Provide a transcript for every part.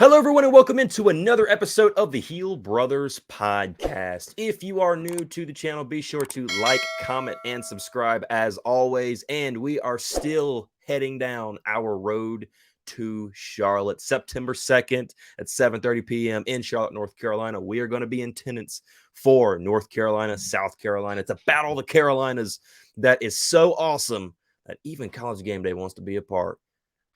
Hello, everyone, and welcome into another episode of the Heel Brothers podcast. If you are new to the channel, be sure to like, comment, and subscribe as always. And we are still heading down our road to Charlotte, September 2nd at 7:30 p.m. in Charlotte, North Carolina. We are going to be in attendance for North Carolina, South Carolina. It's a battle of the Carolinas that is so awesome that even College Game Day wants to be a part.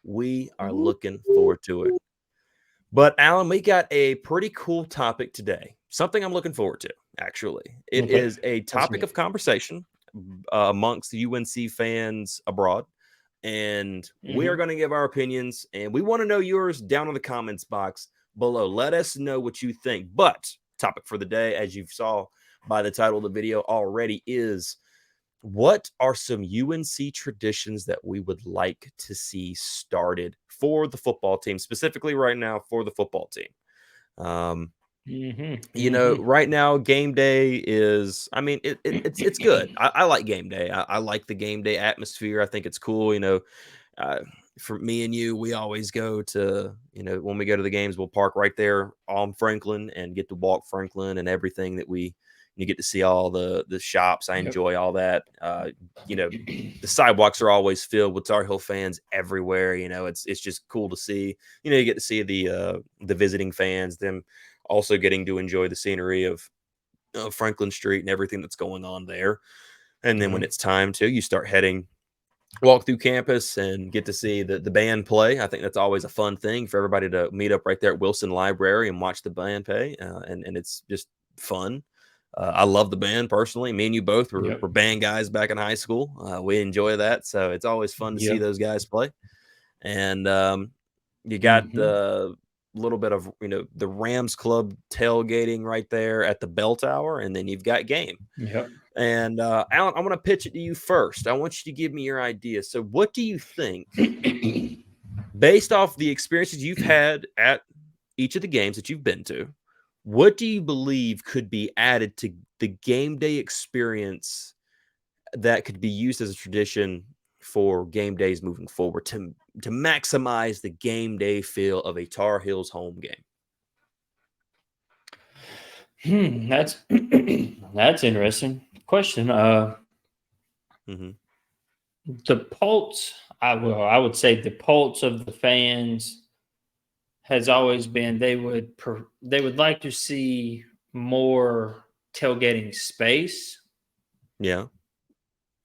We are looking forward to it. But Alan, we got a pretty cool topic today. Something I'm looking forward to, actually. It Okay. is a topic of conversation amongst UNC fans abroad. And we are going to give our opinions, and we want to know yours down in the comments box below. Let us know what you think. But topic for the day, as you saw by the title of the video already, is what are some UNC traditions that we would like to see started for the football team, specifically right now for the football team? Right now, game day is, it's good. I like game day. I like the game day atmosphere. I think it's cool. Uh, for me and you, we always go to, when we go to the games, we'll park right there on Franklin and get to walk Franklin and everything that you get to see all the shops. I enjoy all that. The sidewalks are always filled with Tar Heel fans everywhere. It's just cool to see. You get to see the visiting fans, them also getting to enjoy the scenery of Franklin Street and everything that's going on there. And then when it's time to, you start walk through campus and get to see the band play. I think that's always a fun thing for everybody to meet up right there at Wilson Library and watch the band play. And it's just fun. I love the band personally. Me and you both were band guys back in high school. We enjoy that. So it's always fun to see those guys play. And you got the little bit of, the Rams Club tailgating right there at the Bell Tower. And then you've got game. And Alan, I'm going to pitch it to you first. I want you to give me your idea. So what do you think, based off the experiences you've had at each of the games that you've been to, what do you believe could be added to the game day experience that could be used as a tradition for game days moving forward to maximize the game day feel of a Tar Heels home game? That's that's interesting question. The pulse, I would say the pulse of the fans has always been they would like to see more tailgating space. Yeah.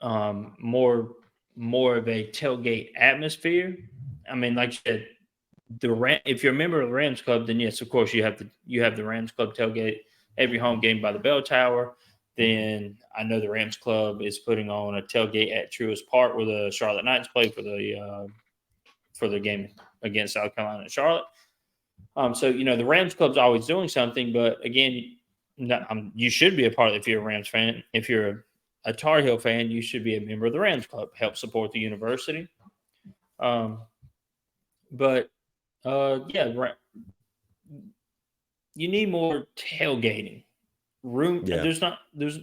More of a tailgate atmosphere. I mean, like you said, if you're a member of the Rams Club, then yes, of course you have the Rams Club tailgate every home game by the Bell Tower. Then I know the Rams Club is putting on a tailgate at Truist Park where the Charlotte Knights play for the game against South Carolina and Charlotte. So the Rams Club's always doing something, but again, you should be a part of it if you're a Rams fan. If you're a Tar Heel fan, you should be a member of the Rams Club. Help support the university. You need more tailgating room. Yeah. There's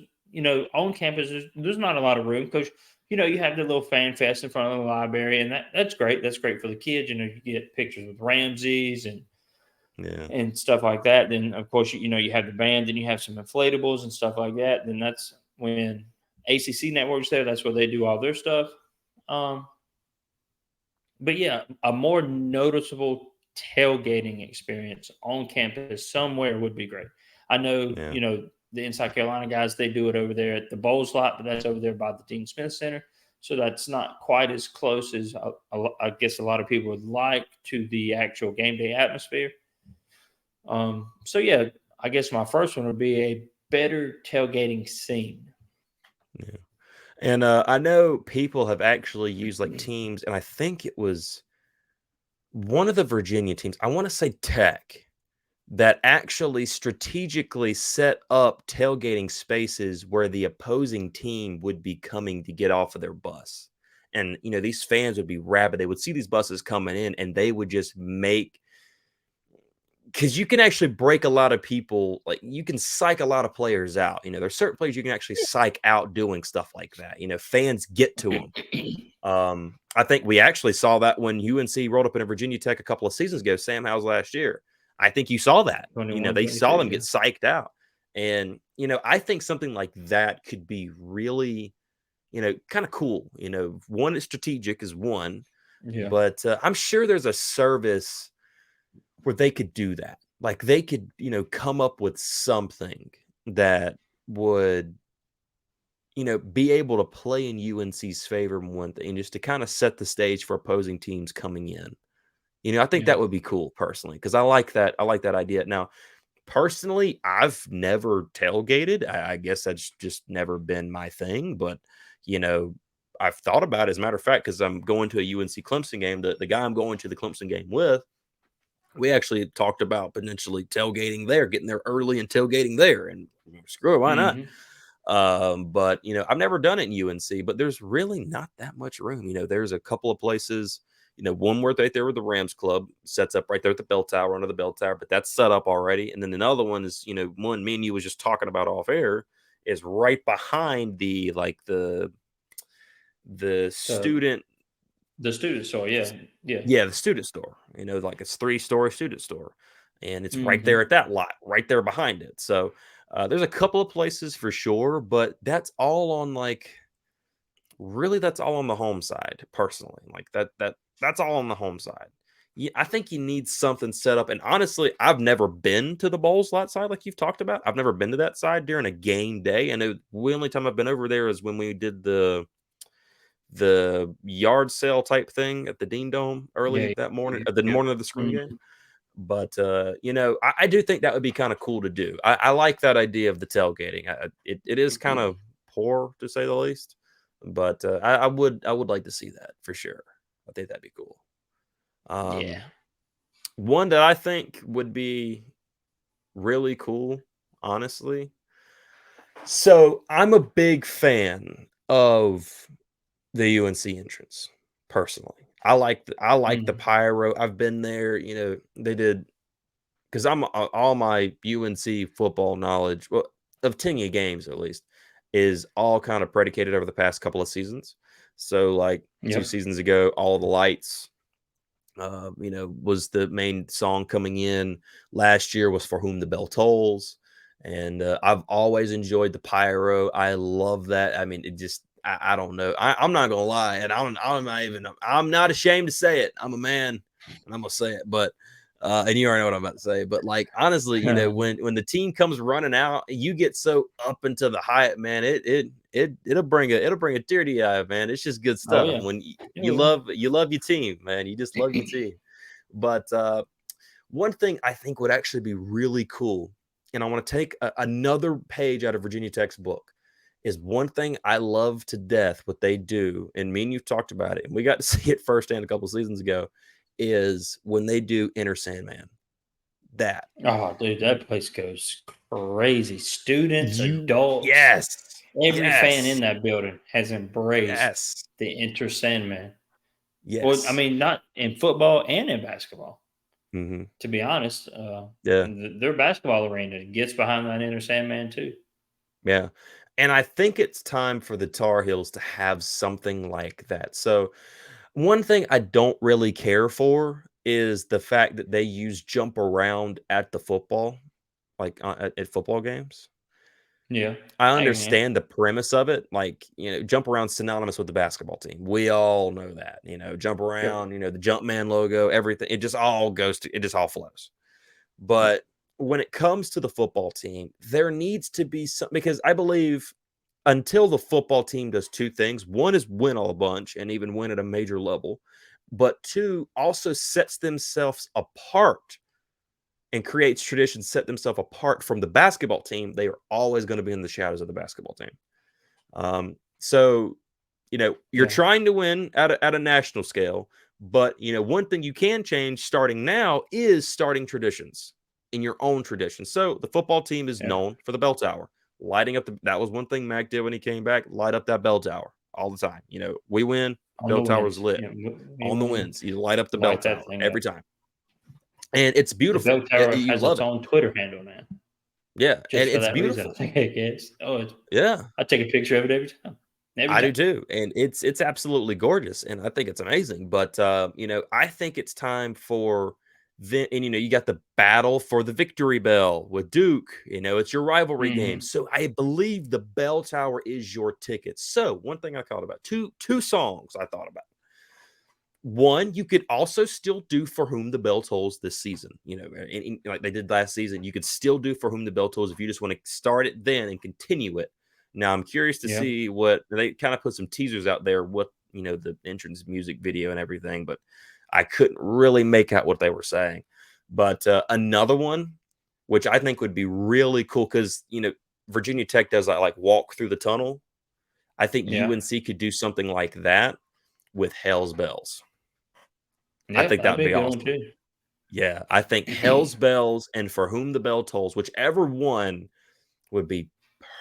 on campus. There's not a lot of room because you have the little fan fest in front of the library, and that's great. That's great for the kids. You get pictures with Ramses and stuff like that. Then of course you have the band, then you have some inflatables and stuff like that. Then that's when ACC Network's there. That's where they do all their stuff. But yeah, a more noticeable tailgating experience on campus somewhere would be great. I know, the Inside Carolina guys, they do it over there at the bowl slot, but that's over there by the Dean Smith Center. So that's not quite as close as I guess a lot of people would like to the actual game day atmosphere. So yeah, I guess my first one would be a better tailgating scene. Yeah. And I know people have actually used like teams, and I think it was one of the Virginia teams, I want to say Tech, that actually strategically set up tailgating spaces where the opposing team would be coming to get off of their bus. And, these fans would be rabid. They would see these buses coming in and they would just because you can actually break a lot of people, like you can psych a lot of players out. There's certain players you can actually psych out doing stuff like that. Fans get to them. I think we actually saw that when UNC rolled up in Virginia Tech a couple of seasons ago, Sam Howell's last year. I think you saw that. They saw 21-22. them Yeah. get psyched out. And, I think something like that could be really, kind of cool. One is strategic is one, Yeah. but I'm sure there's a service where they could do that. Like they could, come up with something that would, be able to play in UNC's favor one thing, and just to kind of set the stage for opposing teams coming in. I think Yeah. that would be cool personally because I like that. I like that idea. Now, personally, I've never tailgated. I guess that's just never been my thing. But you know, I've thought about it, as a matter of fact, because I'm going to a UNC Clemson game. The guy I'm going to the Clemson game with, we actually talked about potentially tailgating there, getting there early and tailgating there. And screw it, why not? Hmm. But I've never done it in UNC, but there's really not that much room. There's a couple of places, one where right there with the Rams Club sets up right there at the bell tower, under the bell tower, but that's set up already. And then another one is, one me and you was just talking about off air, is right behind the The student. the student store. Yeah. Yeah. Yeah, the student store. Like it's 3-story student store, and it's right there Hmm. at that lot, right there behind it. So there's a couple of places for sure, but that's all on really that's all on the home side. Personally, like that's all on the home side. Yeah, I think you need something set up. And honestly, I've never been to the bowls lot side like you've talked about. I've never been to that side during a game day. And the only time I've been over there is when we did the yard sale type thing at the Dean Dome early Yeah. that morning, Yeah. the Yep. morning of the spring game. Mhm. But I do think that would be kind of cool to do. I like that idea of the tailgating. It is kind of poor to say the least, but I would like to see that for sure. I think that'd be cool. Yeah. Um, One that I think would be really cool, honestly. So I'm a big fan of the UNC entrance, personally. I like the Mhm. pyro. I've been there. They did because all my UNC football knowledge, well, of 10 games at least, is all kind of predicated over the past couple of seasons. So like 2 seasons Yep. ago, all the lights, was the main song coming in. Last year was For Whom the Bell Tolls. And I've always enjoyed the pyro. I love that. I mean, it just, I don't know. I'm not going to lie. And I'm not ashamed to say it. I'm a man and I'm going to say it. But, and you already know what I'm about to say. But like, honestly, when the team comes running out, you get so up into the hype, man. It'll bring a tear to your eye, man. It's just good Oh stuff yeah. when Oh yeah. you love your team, man. You just love your team. But one thing I think would actually be really cool, and I want to take another page out of Virginia Tech's book, is one thing I love to death what they do, and me and you've talked about it, and we got to see it firsthand a couple seasons ago, is when they do Inner Sandman. That Oh, dude, that place goes crazy. Students, adults, yes, every fan yes, in that building has embraced yes, the Enter Sandman. Well, I yes. mean, not in football and in basketball. Hmm. To be honest, Yeah. their basketball arena gets behind that Enter Sandman too. Yeah. And I think it's time for the Tar Heels to have something like that. So, one thing I don't really care for is the fact that they use jump around at the football, like at football games. Yeah, I I can. understand the premise of it. Like, jump around synonymous with the basketball team. We all know that, jump Yep. around, the Jumpman logo, everything. It just all flows. But when it comes to the football team, there needs to be some, because I believe until the football team does two things. One is win a bunch and even win at a major level, but two also sets themselves apart and creates traditions, set themselves apart from the basketball team. They are always going to be in the shadows of the basketball team. So you're Yeah. trying to win at a national scale, but one thing you can change starting now is starting traditions in your own tradition. So the football team is Yeah. known for the bell tower, lighting up that was one thing Mac did when he came back, light up that bell tower all the time. We win, On bell the tower's wins. lit. Yeah. We On the win. wins, you light up the bell Light that tower thing every up. time. And it's The beautiful. bell tower You has love its it. own Twitter handle now, Yeah, and just for it's that reason. I beautiful. think I guess. Oh, Yeah. I take a picture of it every time. every I do time. too, and it's absolutely gorgeous, and I think it's amazing. But I think it's time for and you got the battle for the victory bell with Duke. It's your rivalry game. Hmm. So I believe the bell tower is your ticket. So one thing I thought about two songs I thought about. One, you could also still do For Whom the Bell Tolls this season, like they did last season. You could still do For Whom the Bell Tolls if you just want to start it then and continue it. Now, I'm curious to Yeah. see what they kind of put some teasers out there, what, the entrance music video and everything, but I couldn't really make out what they were saying. But another one, which I think would be really cool because, Virginia Tech does like walk through the tunnel. I think Yeah. UNC could do something like that with Hell's Bells. I Yeah. think That'd that'd be a be good one awesome. too. Yeah, I think Hell's Bells and For Whom the Bell Tolls, whichever one would be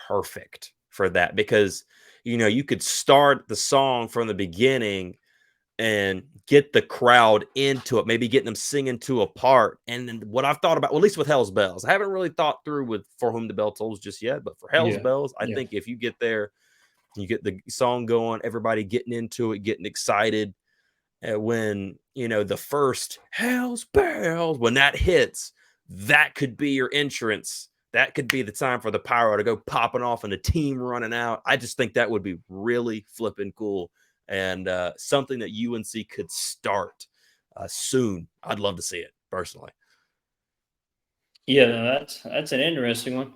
perfect for that because you could start the song from the beginning and get the crowd into it, maybe getting them singing to a part. And then what I've thought about, well, at least with Hell's Bells, I haven't really thought through with For Whom the Bell Tolls just yet, but for Hell's Yeah. Bells, I Yeah. think if you get there, you get the song going, everybody getting into it, getting excited when the first Hell's Bells, when that hits, that could be your entrance. That could be the time for the pyro to go popping off and the team running out. I just think that would be really flipping cool and something that UNC could start soon. I'd love to see it personally. Yeah. No, that's an interesting one.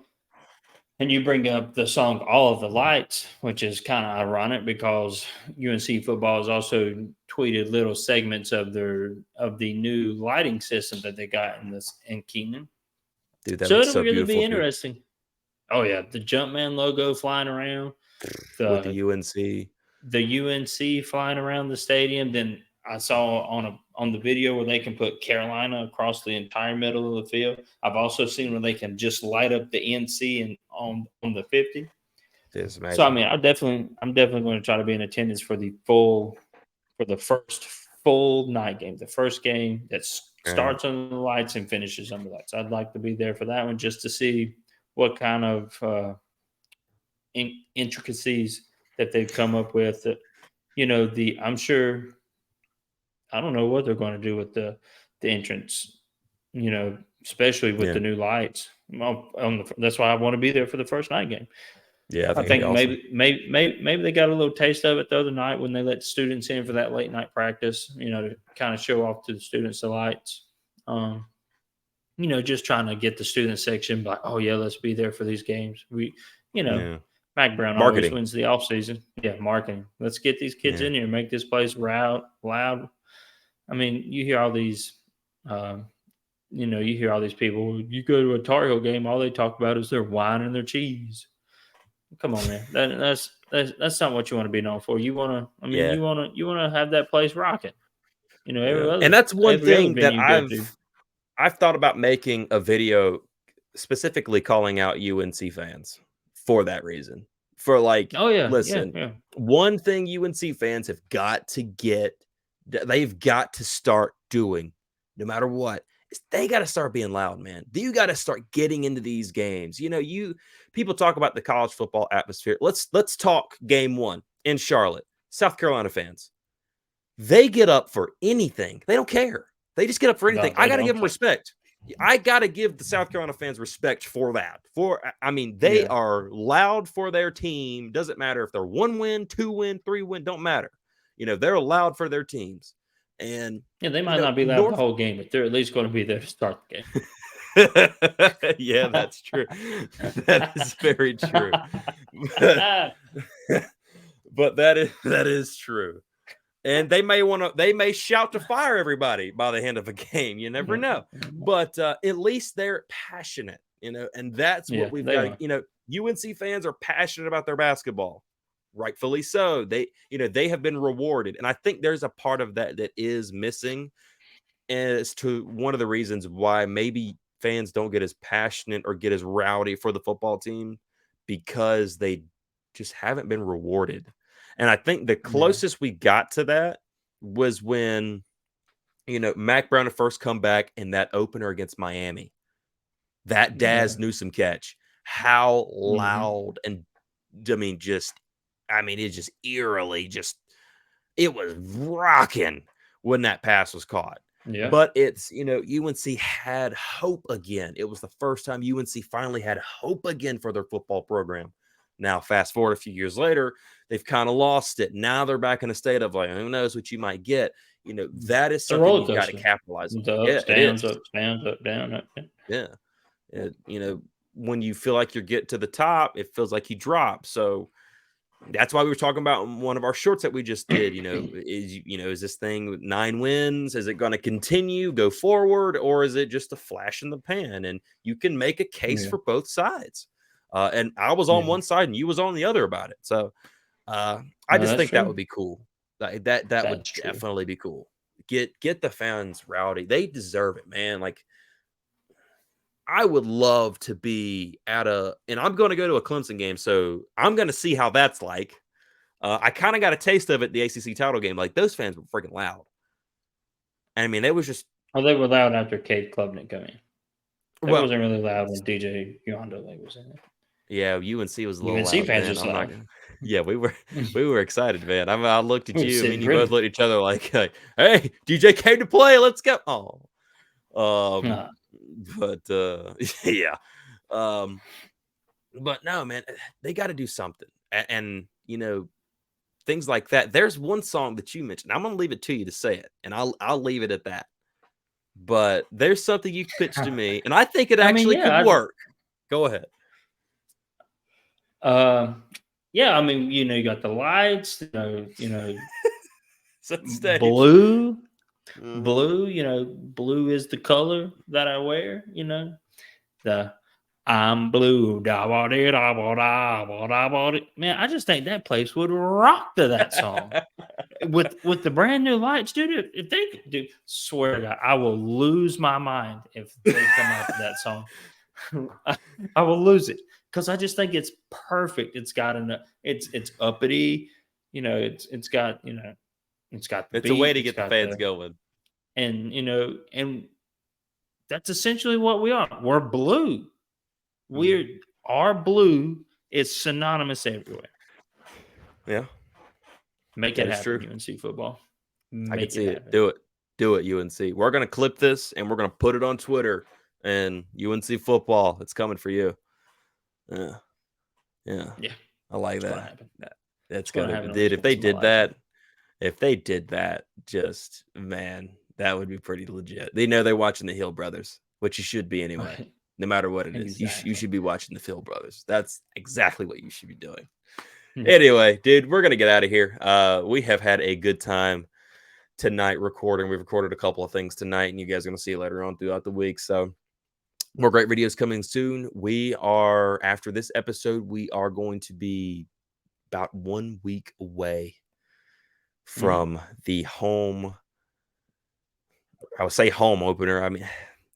And you bring up the song "All of the Lights," which is kind of ironic because UNC football has also tweeted little segments of the new lighting system that they got in Keenan. Dude, that So looks it'll so really be beautiful too interesting. Oh yeah, the Jumpman logo flying around, with the the UNC. UNC flying around the stadium. Then I saw on the video where they can put Carolina across the entire middle of the field. I've also seen where they can just light up the NC and on the 50. It's So I amazing. mean, I'm definitely going to try to be in attendance for the first full night game, the first game that Right. starts under the lights and finishes under the lights. I'd like to be there for that one just to see what kind of intricacies that they've come up with. The I'm sure I don't know what they're going to do with the entrance. Especially with Yeah. the new lights. That's why I want to be there for the first night game. Yeah, I I think it'd be think awesome. maybe they got a little taste of it the other night when they let students in for that late night practice. To kind of show off to the students the lights. Um, just trying to get the student section like, oh yeah, let's be there for these games. You know, Yeah. Mac Brown always Marketing. wins the off season. Yeah, marketing. Let's get these kids Yeah. in here and make this place loud. I mean, you hear all these. Um, you hear all these people. You go to a Tar Heel game, all they talk about is their wine and their cheese. Come on, man. That's not what you want to be known for. You want to. I mean, Yeah. you want to have that place rocking. Yeah. And that's one Every other thing that venue you go to. I've thought about making a video specifically calling out UNC fans for that reason. For like, Oh yeah, yeah, listen, yeah, one thing UNC fans have got to they've got to start doing, no matter what, is they got to start being loud, man. You got to start getting into these games. You people talk about the college football atmosphere. Let's talk game one in Charlotte. South Carolina fans. They get up for anything. They don't care. They just get up for anything. No, I they got to give don't them care. respect. I got to give the South Carolina fans respect for that. I mean, they Yeah, are loud for their team. Doesn't matter if they're 1 win, 2 win, 3 win, don't matter. They're loud for their teams. And, yeah. They might not be loud the North. whole game, but they're at least going to be there to start the Yeah, that's true. That is very true. game. But that is true. And they may shout to fire everybody by the end of a game. You never know. But at least they're passionate, and that's what Yeah, we've they got. are. UNC fans are passionate about their basketball, rightfully so. They have been rewarded, and I think there's a part of that is missing as to one of the reasons why maybe fans don't get as passionate or get as rowdy for the football team because they just haven't been rewarded. And I think the Yeah, closest we got to that was when, Mac Brown had first come back in that opener against Miami. That yeah. Daz Newsome catch, how Hmm. loud and I mean, just I mean, it's just eerily just it was rocking when that pass was caught. Yeah. But it's, UNC had hope again. It was the first time UNC finally had hope again for their football program. Now, fast forward a few years later, they've kind of lost it. Now they're back in a state of like, who knows what you might get. That is It's a something roller you've got to coaster. capitalize on. The Yeah, ups, it is. downs, ups, downs, up, down, up. Down. Yeah. When you feel like you're getting to the top, it feels like you drop. So that's why we were talking about one of our shorts that we just did. Is this thing with 9 wins? Is it going to continue, go forward, or is it just a flash in the pan? And you can make a case Yeah. for both sides. And I was on Yeah. one side and you was on the other about it. So I No, just that's think that true. would be cool. That would That's true. definitely be cool. Get the fans rowdy. They deserve it, man. Like I would love to be and I'm going to go to a Clemson game, so I'm going to see how that's like. I kind of got a taste of it the ACC title game. Like those fans were freaking loud. And I mean, they was just Well, they were loud after Cade Klubnik came in. They well, wasn't really loud when DJ Yondele was in it. yeah. UNC was a little UNC loud fans then. was I'm not loud. gonna. Yeah, we were excited, man. I looked at We were you. I mean, sitting you both pretty. looked at each other like, "Hey, DJ came to play. Let's go." Oh, um, Nah. but yeah, um, but no, man, they got to do something, and things like that. There's one song that you mentioned. I'm gonna leave it to you to say it, and I'll leave it at that. But there's something you pitched to me, and I think it I mean, actually could yeah, work. Go ahead. yeah. I mean, you got the lights. Set the stage. Blue, Mhm. blue. Blue is the color that I wear. The I'm blue. Da ba dee da ba da ba da ba dee. Man, I just think that place would rock to that song. With the brand new lights, dude. If they do, swear to God, I will lose my mind if they come out with that song. I will lose it because I just think it's perfect. It's got it's uppity, it's got the It's a way beat, to it's get the got fans the going. and that's essentially what we are. We're blue. Mhm. Our blue is synonymous everywhere. Yeah, Make that it is true. happen, UNC football. I can Make it see it. happen. Do it. Do it, UNC. We're gonna clip this and we're gonna put it on Twitter. And UNC football, it's coming for you. Yeah, yeah. Yeah, I like it's gonna that. happen. That's It's gonna gonna, happen every dude. once in my lifetime. If they did that, just man, that would be pretty legit. They know they're watching the Hill Brothers, which you should be anyway. No matter what it is, you Exactly. should be watching the Hill Brothers. That's exactly what you should be doing. Yeah. Anyway, dude, we're gonna get out of here. We have had a good time tonight recording. We've recorded a couple of things tonight, and you guys are gonna see it later on throughout the week. So more great videos coming soon. We are after this episode, we are going to be about 1 week away Mhm. from the home. I would say home opener. I mean,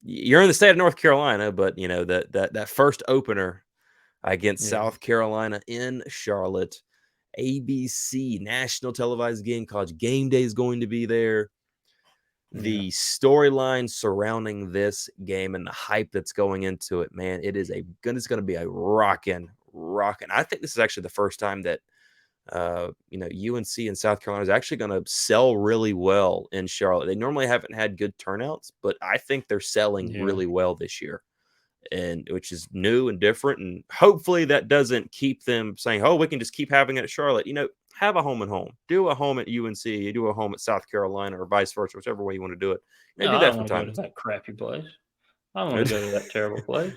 you're in the state of North Carolina, but that first opener against Yeah. South Carolina in Charlotte. ABC national televised game. College Game Day is going to be there. Yeah. The storyline surrounding this game and the hype that's going into it, man, it's going to be a rocking. I think this is actually the first time that UNC and South Carolina is actually going to sell really well in Charlotte. They normally haven't had good turnouts, but I think they're selling Yeah. really well this year, and which is new and different. And hopefully that doesn't keep them saying, "Oh, we can just keep having it at Charlotte." Have a home and home. Do a home at UNC. Do a home at South Carolina, or vice versa, whichever way you want to do it. No, Do I that don't from want to go time to to that crappy place. I don't want to time. go to that terrible place.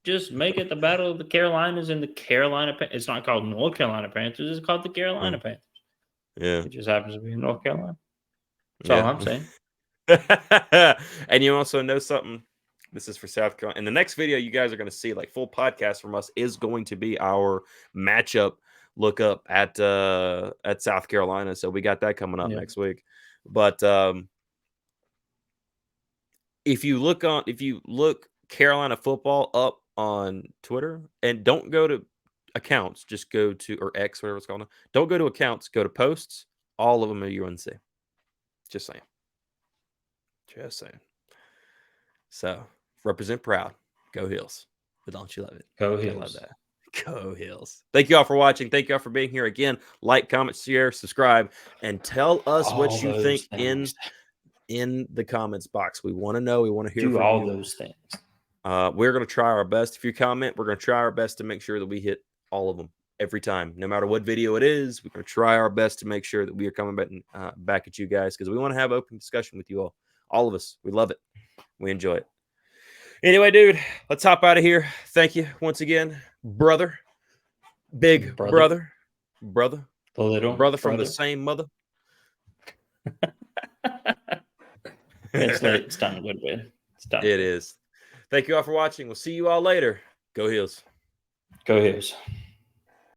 Just make it the Battle of the Carolinas and the Carolina. It's not called North Carolina Panthers. It's called the Carolina Mm, Panthers. yeah, It just happens to be in North Carolina. That's all yeah. I'm saying. And you also know something. This is for South Carolina. In the next video, you guys are going to see like full podcast from us is going to be our matchup look up at South Carolina. So we got that coming up Yeah. next week. But if you look Carolina football up on Twitter and don't go to accounts, just go to or X, whatever it's called now. Don't go to accounts, go to posts. All of them are UNC. Just saying. Just saying. So represent proud. Go Heels. But don't you love it? Go Gotta love Heels. that. Go Hills. Thank you all for watching. Thank you all for being here again. Like, comment, share, subscribe, and tell us All what you think those things. in the comments box. We want to know. We want to hear Do from all you. those things. We're going to try our best. If you comment, we're going to try our best to make sure that we hit all of them every time, no matter what video it is. We're going to try our best to make sure that we are coming back at you guys, because we want to have open discussion with you all of us. We love it. We enjoy it. Anyway, dude, let's hop out of here. Thank you once again, brother, big brother, the little brother from the same mother. It's late. It's time to go to bed. It is. Thank you all for watching. We'll see you all later. Go Heels. Go Hills.